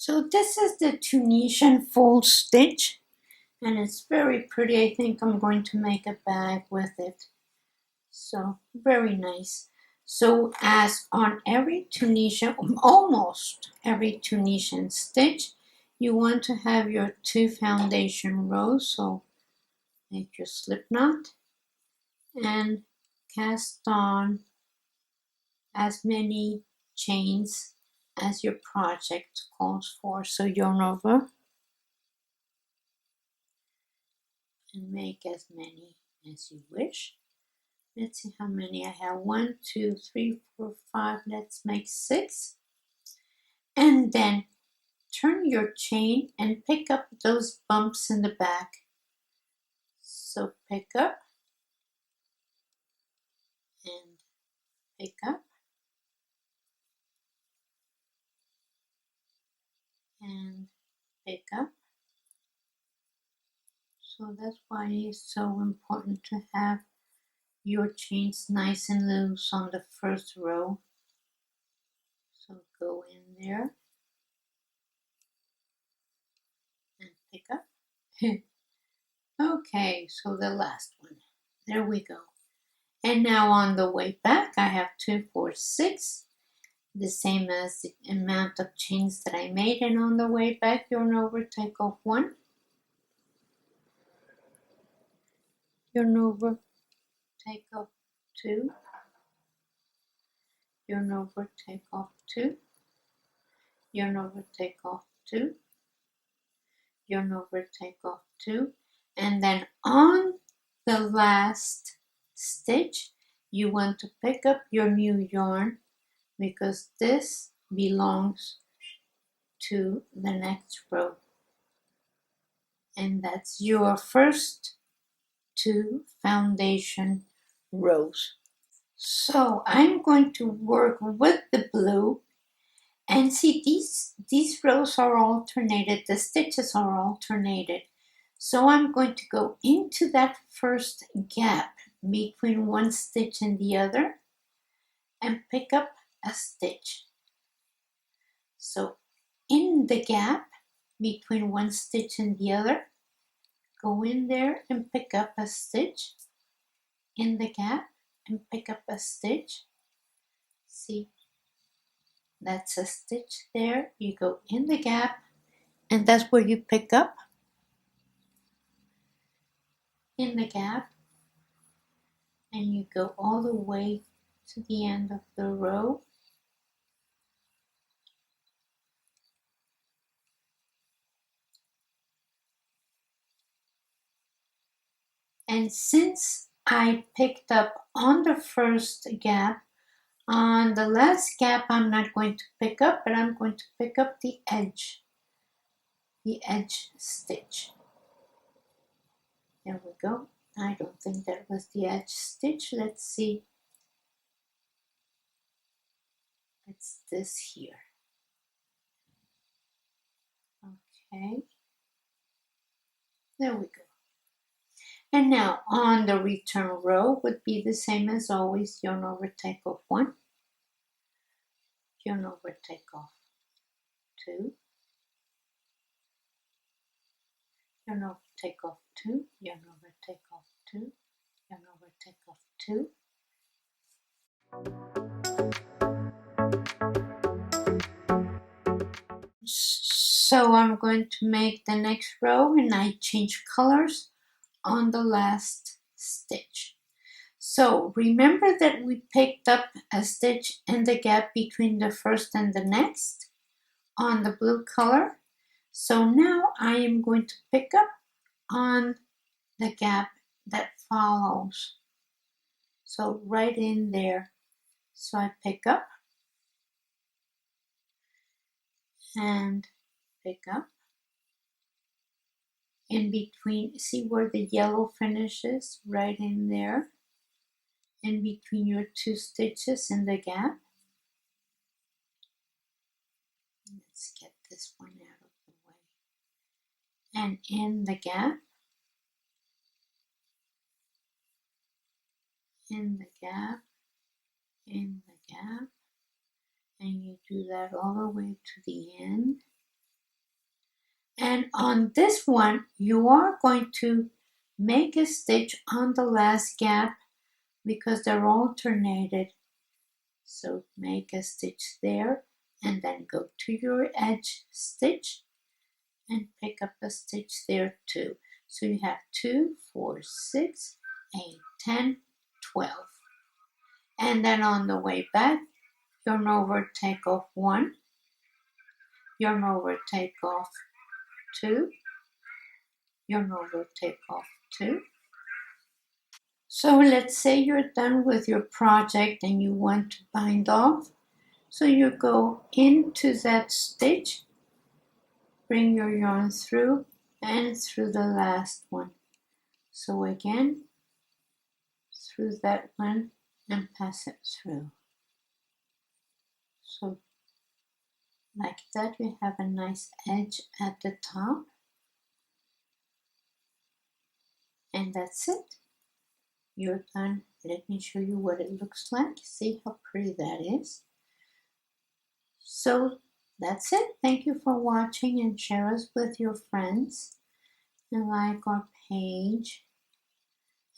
So this is the Tunisian fold stitch, and it's very pretty. I think I'm going to make a bag with it. So very nice. So as on every Tunisian, almost every Tunisian stitch, you want to have your 2 foundation rows. So make your slip knot and cast on as many chains as your project calls for. So yarn over and make as many as you wish. Let's see how many I have. 1, 2, 3, 4, 5. Let's make 6. And then turn your chain and pick up those bumps in the back. So pick up and pick up and pick up. So that's why it's so important to have your chains nice and loose on the first row. So go in there and pick up. Okay, so the last one. There we go. And now on the way back, I have 2, 4, 6, the same as the amount of chains that I made. And on the way back, yarn over, take off 1, yarn over, take off 2, yarn over, take off 2, yarn over, take off 2, yarn over, take off 2, and then on the last stitch, you want to pick up your new yarn because this belongs to the next row, and that's your first 2 foundation rows. So I'm going to work with the blue, and see these rows are alternated, the stitches are alternated. So I'm going to go into that first gap between one stitch and the other and pick up a stitch. So in the gap between one stitch and the other, go in there and pick up a stitch, in the gap and pick up a stitch. See, that's a stitch there. You go in the gap and that's where you pick up, in the gap, and you go all the way to the end of the row. And since I picked up on the first gap, on the last gap I'm not going to pick up, but I'm going to pick up the edge stitch. There we go. I don't think that was the edge stitch. Let's see. It's this here. Okay. There we go. And now on the return row would be the same as always. Yarn over, take off 1. Yarn over, take off 2. Yarn over, take off 2. Yarn over, take off 2. Yarn over, take off 2. So I'm going to make the next row and I change colors on the last stitch. So remember that we picked up a stitch in the gap between the first and the next on the blue color. So now I am going to pick up on the gap that follows. So right in there. So I pick up and pick up. In between, see where the yellow finishes? Right in there. In between your 2 stitches in the gap. Let's get this one out of the way. And in the gap. In the gap. In the gap. And you do that all the way to the end. And on this one, you are going to make a stitch on the last gap because they're alternated. So make a stitch there and then go to your edge stitch and pick up a stitch there too. So you have 2, 4, 6, 8, 10, 12. And then on the way back, yarn over, take off 1, yarn over, take off 2, yarn over, take off 2. So let's say you're done with your project and you want to bind off. So you go into that stitch, bring your yarn through and through the last one. So again, through that one and pass it through. So like that, we have a nice edge at the top. And that's it. You're done. Let me show you what it looks like. See how pretty that is. So that's it. Thank you for watching and share us with your friends. And like our page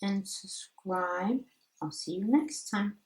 and subscribe. I'll see you next time.